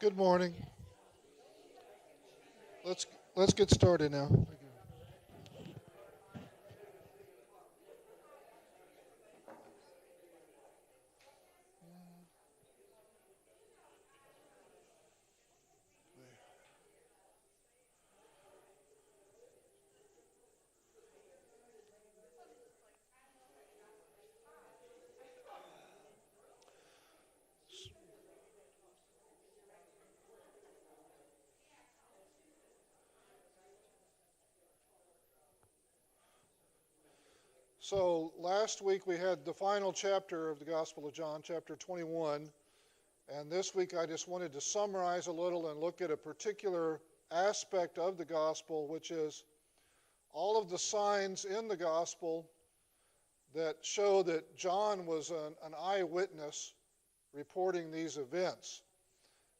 Good morning. Let's let's get started now. So last week we had the final chapter of the Gospel of John, chapter 21, and this week I just wanted to summarize a little and look at a particular aspect of the gospel, which is all of the signs in the gospel that show that John was an eyewitness reporting these events.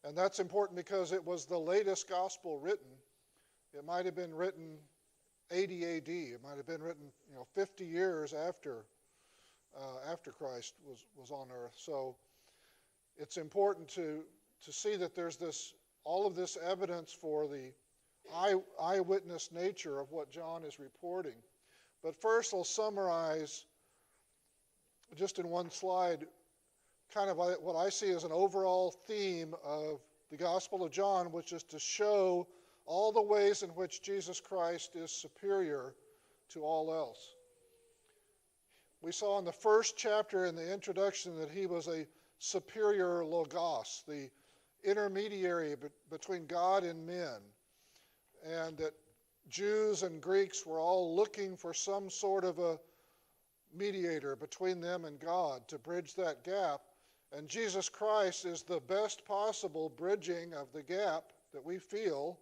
And that's important because it was the latest gospel written. It might have been written 80 A.D. It might have been written, 50 years after Christ was on earth. So it's important to see that there's all of this evidence for the eyewitness nature of what John is reporting. But first, I'll summarize just in one slide kind of what I see as an overall theme of the Gospel of John, which is to show all the ways in which Jesus Christ is superior to all else. We saw in the first chapter in the introduction that he was a superior logos, the intermediary between God and men, and that Jews and Greeks were all looking for some sort of a mediator between them and God to bridge that gap. And Jesus Christ is the best possible bridging of the gap that we feel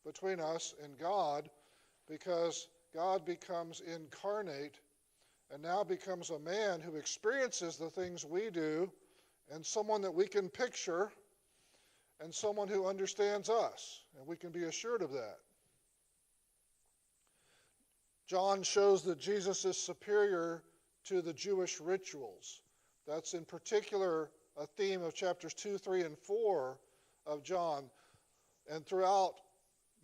between us and God, because God becomes incarnate and now becomes a man who experiences the things we do, and someone that we can picture, and someone who understands us, and we can be assured of that. John shows that Jesus is superior to the Jewish rituals. That's in particular a theme of chapters 2, 3, and 4 of John. And throughout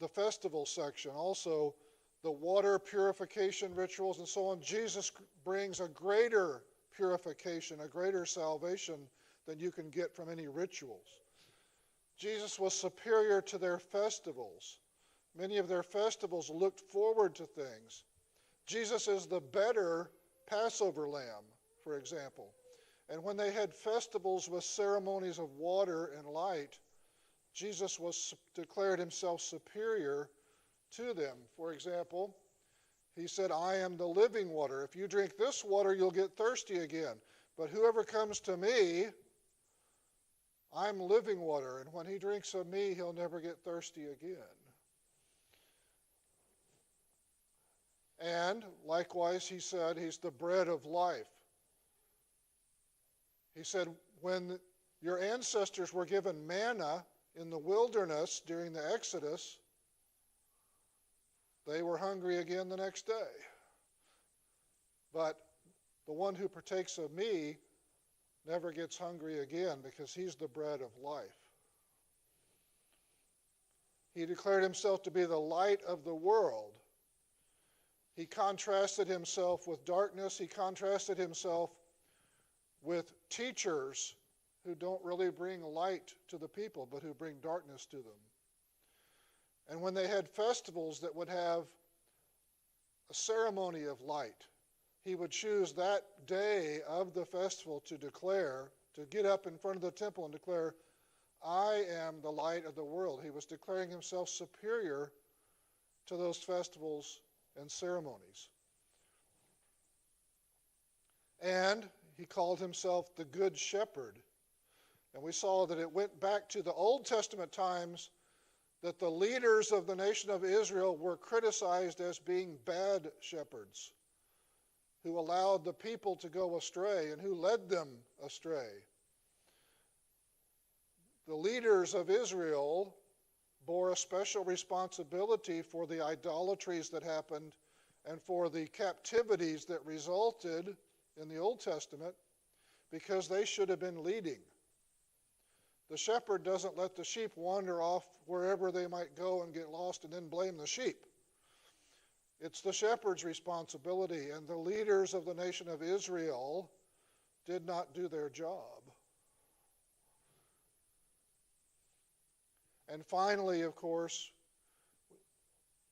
the festival section, also the water purification rituals and so on, Jesus brings a greater purification, a greater salvation than you can get from any rituals. Jesus was superior to their festivals. Many of their festivals looked forward to things. Jesus is the better Passover lamb, for example. And when they had festivals with ceremonies of water and light, Jesus declared himself superior to them. For example, he said, I am the living water. If you drink this water, you'll get thirsty again. But whoever comes to me, I'm living water. And when he drinks of me, he'll never get thirsty again. And likewise, he said, he's the bread of life. He said, when your ancestors were given manna in the wilderness during the Exodus, they were hungry again the next day. But the one who partakes of me never gets hungry again, because he's the bread of life. He declared himself to be the light of the world. He contrasted himself with darkness. He contrasted himself with teachers who don't really bring light to the people, but who bring darkness to them. And when they had festivals that would have a ceremony of light, he would choose that day of the festival to get up in front of the temple and declare, I am the light of the world. He was declaring himself superior to those festivals and ceremonies. And he called himself the Good Shepherd. And we saw that it went back to the Old Testament times that the leaders of the nation of Israel were criticized as being bad shepherds, who allowed the people to go astray and who led them astray. The leaders of Israel bore a special responsibility for the idolatries that happened and for the captivities that resulted in the Old Testament, because they should have been leading. The shepherd doesn't let the sheep wander off wherever they might go and get lost and then blame the sheep. It's the shepherd's responsibility, and the leaders of the nation of Israel did not do their job. And finally, of course,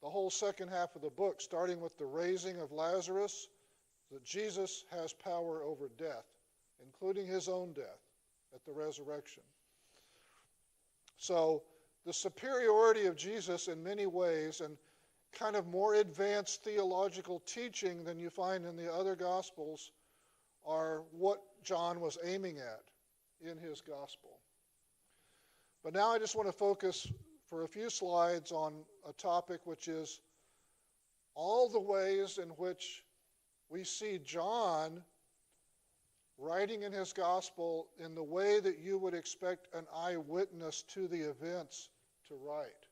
the whole second half of the book, starting with the raising of Lazarus, that Jesus has power over death, including his own death at the resurrection. So the superiority of Jesus in many ways, and kind of more advanced theological teaching than you find in the other Gospels, are what John was aiming at in his Gospel. But now I just want to focus for a few slides on a topic which is all the ways in which we see John writing in his Gospel in the way that you would expect an eyewitness to the events to write.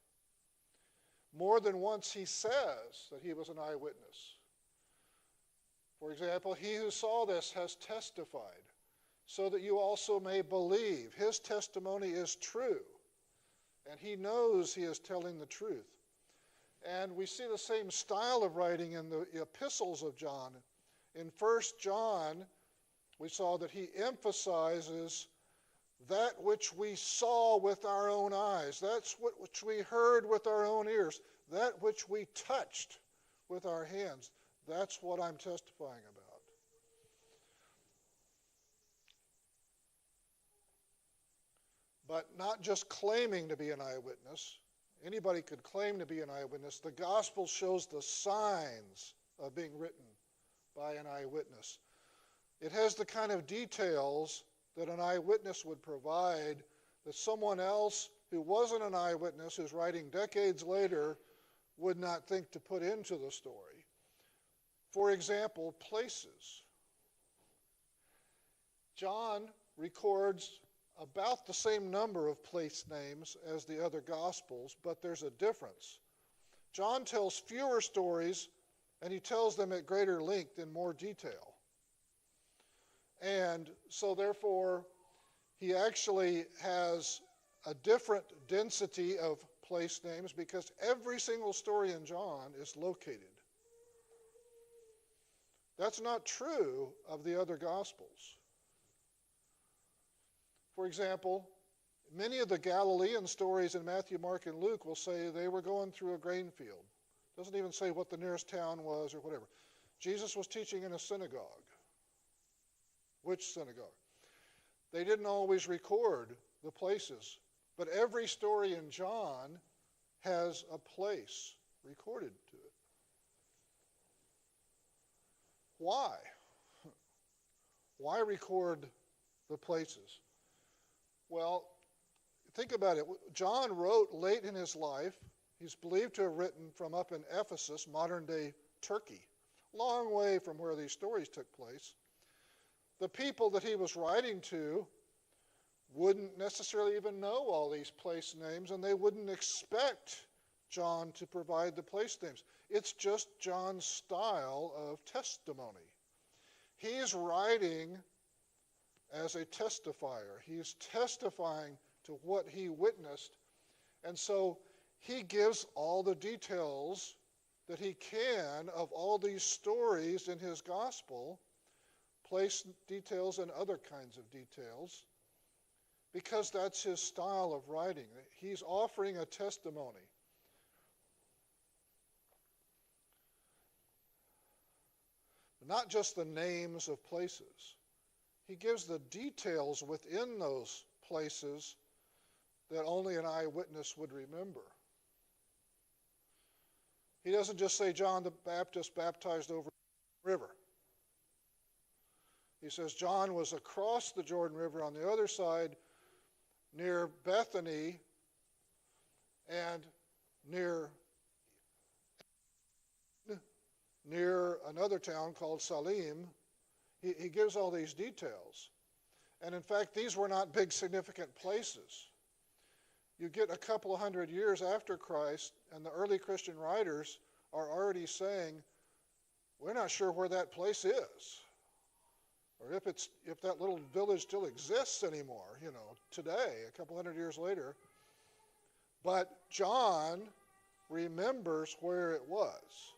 More than once he says that he was an eyewitness. For example, he who saw this has testified, so that you also may believe. His testimony is true, and he knows he is telling the truth. And we see the same style of writing in the epistles of John. In 1 John, we saw that he emphasizes that which we saw with our own eyes, that's which we heard with our own ears, that which we touched with our hands. That's what I'm testifying about. But not just claiming to be an eyewitness. Anybody could claim to be an eyewitness. The gospel shows the signs of being written by an eyewitness. It has the kind of details that an eyewitness would provide that someone else who wasn't an eyewitness, who's writing decades later, would not think to put into the story. For example, places. John records about the same number of place names as the other Gospels, but there's a difference. John tells fewer stories, and he tells them at greater length in more detail. And so therefore, he actually has a different density of place names because every single story in John is located. That's not true of the other Gospels. For example, many of the Galilean stories in Matthew, Mark, and Luke will say they were going through a grain field. Doesn't even say what the nearest town was or whatever. Jesus was teaching in a synagogue. Which synagogue? They didn't always record the places, but every story in John has a place recorded to it. Why? Why record the places? Well, think about it. John wrote late in his life. He's believed to have written from up in Ephesus, modern-day Turkey, long way from where these stories took place. The people that he was writing to wouldn't necessarily even know all these place names, and they wouldn't expect John to provide the place names. It's just John's style of testimony. He's writing as a testifier. He's testifying to what he witnessed, and so he gives all the details that he can of all these stories in his gospel, place details and other kinds of details, because that's his style of writing. He's offering a testimony. Not just the names of places. He gives the details within those places that only an eyewitness would remember. He doesn't just say John the Baptist baptized over the river. He says John was across the Jordan River on the other side near Bethany and near another town called Salim. He gives all these details. And in fact, these were not big significant places. You get a couple of hundred years after Christ, and the early Christian writers are already saying, we're not sure where that place is. or if that little village still exists anymore, today, a couple hundred years later. But John remembers where it was.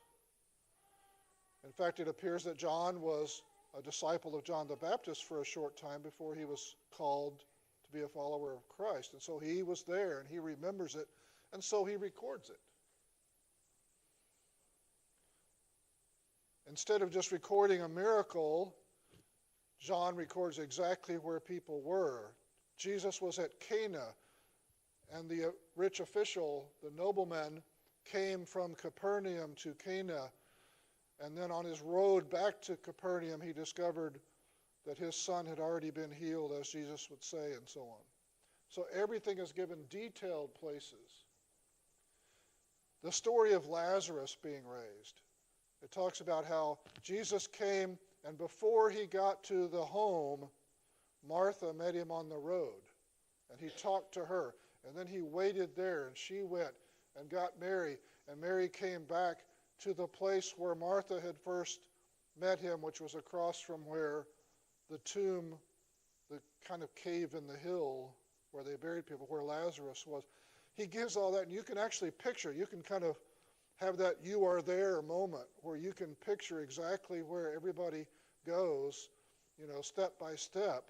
In fact, it appears that John was a disciple of John the Baptist for a short time before he was called to be a follower of Christ. And so he was there, and he remembers it, and so he records it. Instead of just recording a miracle, John records exactly where people were. Jesus was at Cana, and the rich official, the nobleman, came from Capernaum to Cana. And then on his road back to Capernaum, he discovered that his son had already been healed, as Jesus would say, and so on. So everything is given detailed places. The story of Lazarus being raised. It talks about how Jesus came, and before he got to the home, Martha met him on the road, and he talked to her, and then he waited there, and she went and got Mary, and Mary came back to the place where Martha had first met him, which was across from where the tomb, the kind of cave in the hill where they buried people, where Lazarus was. He gives all that, and you can actually picture, you can kind of have that you are there moment where you can picture exactly where everybody goes, step by step,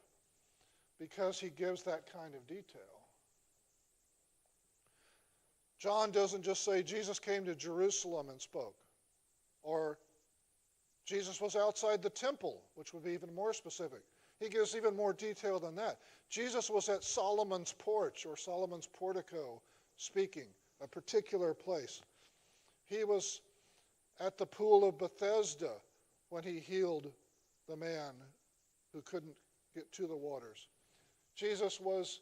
because he gives that kind of detail. John doesn't just say Jesus came to Jerusalem and spoke, or Jesus was outside the temple, which would be even more specific. He gives even more detail than that. Jesus was at Solomon's porch or Solomon's portico speaking, a particular place. He was at the pool of Bethesda when he healed the man who couldn't get to the waters. Jesus was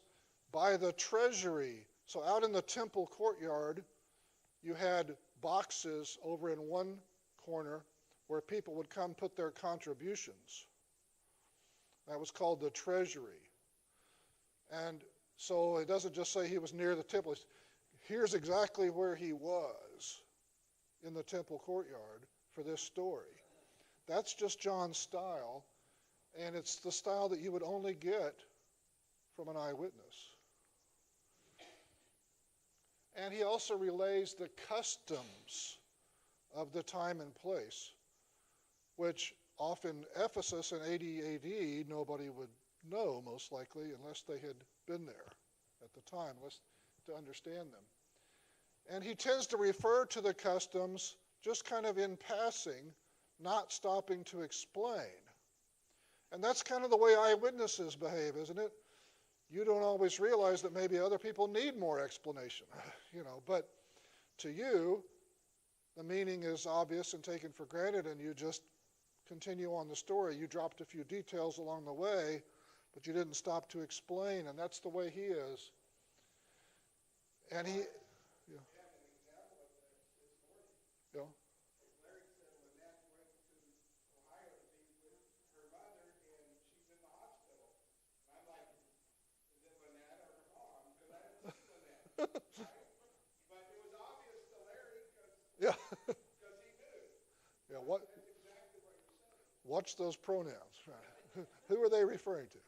by the treasury. So out in the temple courtyard, you had boxes over in one corner where people would come put their contributions. That was called the treasury. And so it doesn't just say he was near the temple. Here's exactly where he was in the temple courtyard for this story. That's just John's style, and it's the style that you would only get from an eyewitness. And he also relays the customs of the time and place, which off in Ephesus in 80 AD, nobody would know, most likely, unless they had been there at the time, unless to understand them. And he tends to refer to the customs just kind of in passing, not stopping to explain. And that's kind of the way eyewitnesses behave, isn't it? You don't always realize that maybe other people need more explanation, but to you, the meaning is obvious and taken for granted, and you just continue on the story. You dropped a few details along the way, but you didn't stop to explain, and that's the way he is. And he... Yeah. Yeah. Larry said when Nat went to Ohio to be with her mother, and she's in the hospital. And I'm like, is it Lynette or her mom? Because I didn't see Lynette. Right? But it was obvious to Larry because he knew. Yeah. That's exactly what you're saying. Watch those pronouns. Right. Who are they referring to?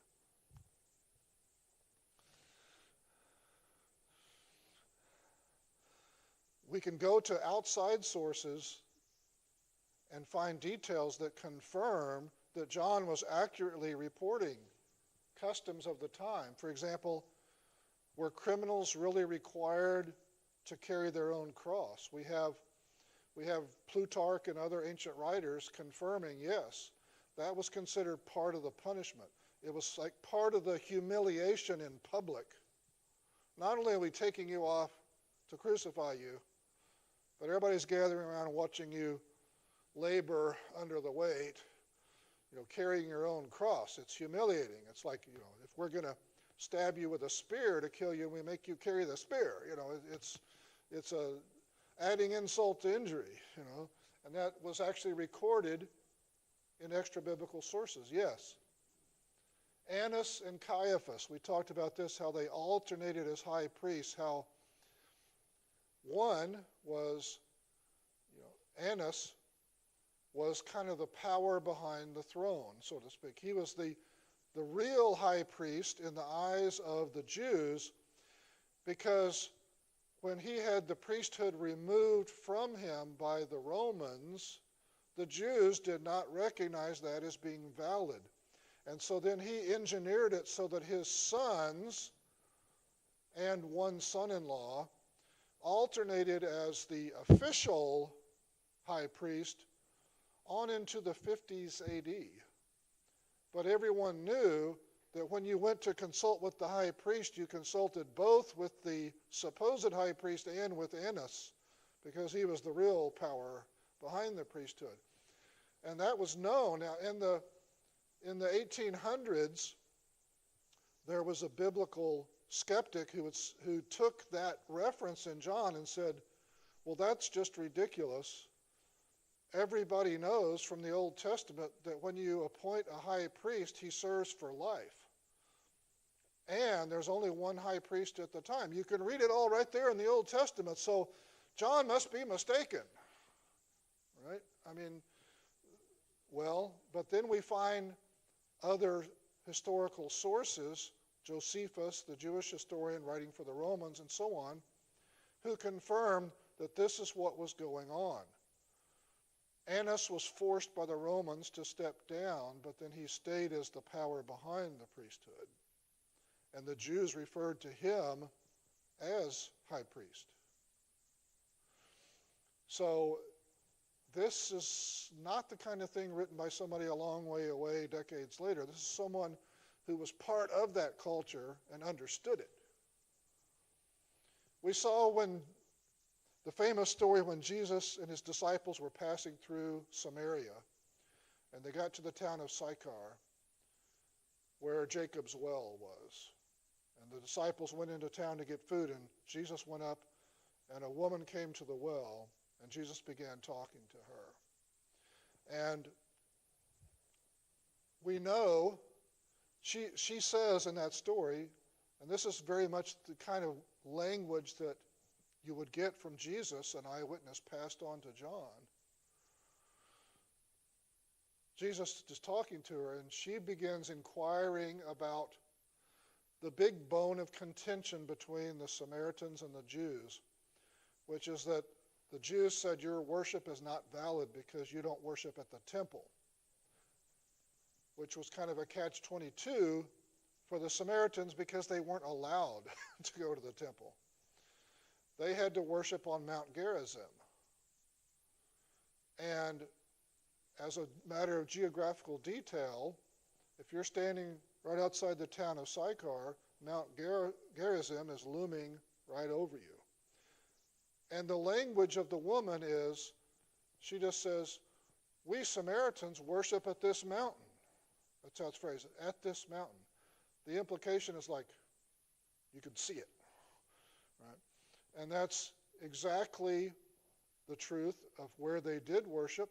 We can go to outside sources and find details that confirm that John was accurately reporting customs of the time. For example, were criminals really required to carry their own cross? We have Plutarch and other ancient writers confirming, yes, that was considered part of the punishment. It was like part of the humiliation in public. Not only are we taking you off to crucify you, but everybody's gathering around watching you labor under the weight, carrying your own cross. It's humiliating. It's like, if we're going to stab you with a spear to kill you, we make you carry the spear. It's adding insult to injury, And that was actually recorded in extra-biblical sources, yes. Annas and Caiaphas, we talked about this, how they alternated as high priests, how one was, Annas was kind of the power behind the throne, so to speak. He was the real high priest in the eyes of the Jews, because when he had the priesthood removed from him by the Romans, the Jews did not recognize that as being valid. And so then he engineered it so that his sons and one son-in-law alternated as the official high priest on into the 50s AD. But everyone knew that when you went to consult with the high priest, you consulted both with the supposed high priest and with Annas, because he was the real power behind the priesthood. And that was known. Now, in the 1800s, there was a biblical skeptic who took that reference in John and said, well, that's just ridiculous. Everybody knows from the Old Testament that when you appoint a high priest, he serves for life. And there's only one high priest at the time. You can read it all right there in the Old Testament. So John must be mistaken, right? I mean, well, but then we find other historical sources, Josephus, the Jewish historian writing for the Romans and so on, who confirmed that this is what was going on. Annas was forced by the Romans to step down, but then he stayed as the power behind the priesthood. And the Jews referred to him as high priest. So this is not the kind of thing written by somebody a long way away decades later. This is someone who was part of that culture and understood it. We saw when the famous story when Jesus and his disciples were passing through Samaria, and they got to the town of Sychar, where Jacob's well was. And the disciples went into town to get food, and Jesus went up, and a woman came to the well, and Jesus began talking to her. And we know, she says in that story, and this is very much the kind of language that you would get from Jesus, an eyewitness passed on to John. Jesus is talking to her, and she begins inquiring about the big bone of contention between the Samaritans and the Jews, which is that the Jews said your worship is not valid because you don't worship at the temple, which was kind of a catch-22 for the Samaritans because they weren't allowed to go to the temple. They had to worship on Mount Gerizim. And as a matter of geographical detail, if you're standing right outside the town of Sychar, Mount Gerizim is looming right over you. And the language of the woman is, she just says, we Samaritans worship at this mountain. That's how it's phrased, at this mountain. The implication is like, you can see it, right? And that's exactly the truth of where they did worship.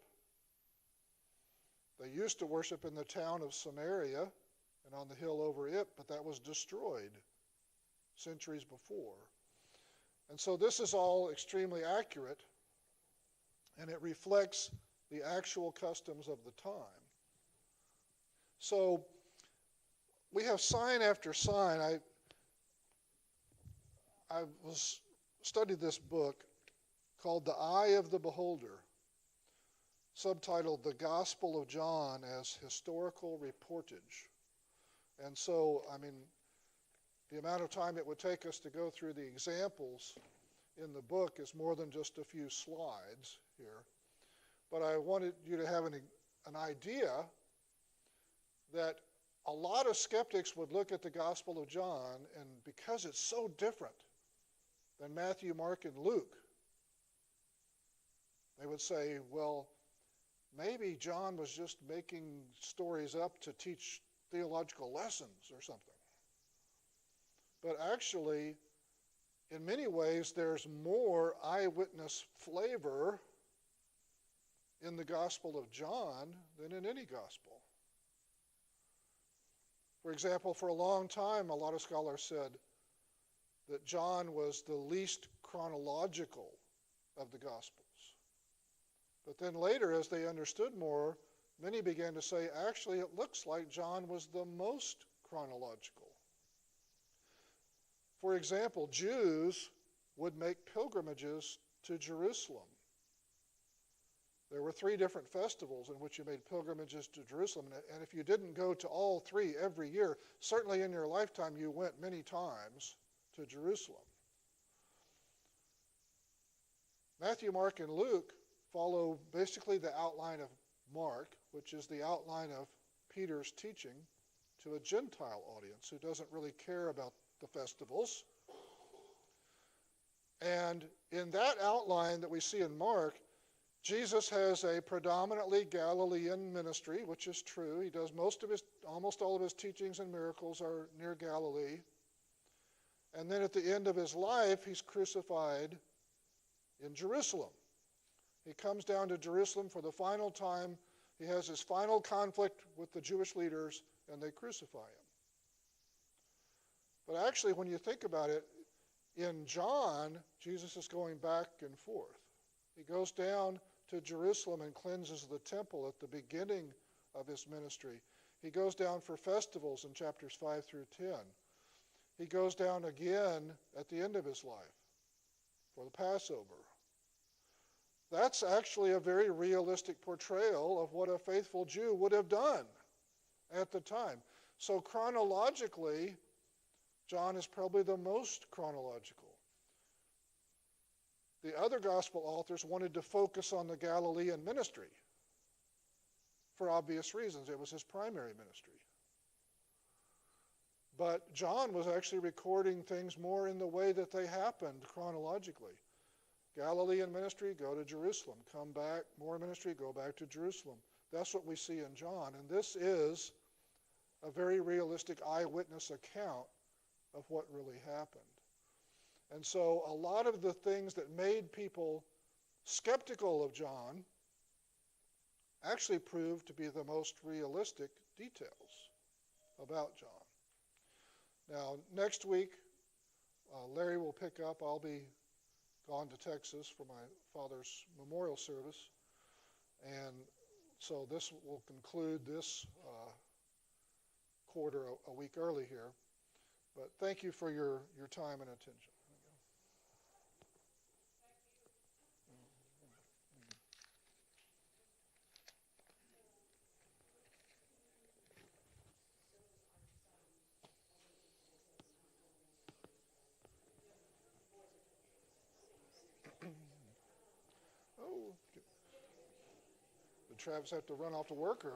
They used to worship in the town of Samaria and on the hill over it, but that was destroyed centuries before. And so this is all extremely accurate, and it reflects the actual customs of the time. So we have sign after sign. I studied this book called The Eye of the Beholder, subtitled The Gospel of John as Historical Reportage. And so, I mean, the amount of time it would take us to go through the examples in the book is more than just a few slides here. But I wanted you to have an idea that a lot of skeptics would look at the Gospel of John, and because it's so different than Matthew, Mark, and Luke, they would say, well, maybe John was just making stories up to teach theological lessons or something. But actually, in many ways, there's more eyewitness flavor in the Gospel of John than in any gospel. For example, for a long time, a lot of scholars said that John was the least chronological of the Gospels. But then later, as they understood more, many began to say, actually, it looks like John was the most chronological. For example, Jews would make pilgrimages to Jerusalem. There were 3 different festivals in which you made pilgrimages to Jerusalem, and if you didn't go to all 3 every year, certainly in your lifetime you went many times to Jerusalem. Matthew, Mark, and Luke follow basically the outline of Mark, which is the outline of Peter's teaching to a Gentile audience who doesn't really care about the festivals. And in that outline that we see in Mark, Jesus has a predominantly Galilean ministry, which is true. He does almost all of his teachings and miracles are near Galilee. And then at the end of his life, he's crucified in Jerusalem. He comes down to Jerusalem for the final time. He has his final conflict with the Jewish leaders, and they crucify him. But actually, when you think about it, in John, Jesus is going back and forth. He goes down to Jerusalem and cleanses the temple at the beginning of his ministry. He goes down for festivals in chapters 5 through 10. He goes down again at the end of his life for the Passover. That's actually a very realistic portrayal of what a faithful Jew would have done at the time. So chronologically, John is probably the most chronological. The other gospel authors wanted to focus on the Galilean ministry for obvious reasons. It was his primary ministry. But John was actually recording things more in the way that they happened chronologically. Galilean ministry, go to Jerusalem. Come back, more ministry, go back to Jerusalem. That's what we see in John. And this is a very realistic eyewitness account of what really happened. And so a lot of the things that made people skeptical of John actually proved to be the most realistic details about John. Now, next week, Larry will pick up. I'll be gone to Texas for my father's memorial service. And so this will conclude this quarter a week early here. But thank you for your time and attention. Oh, did Travis have to run off to work or?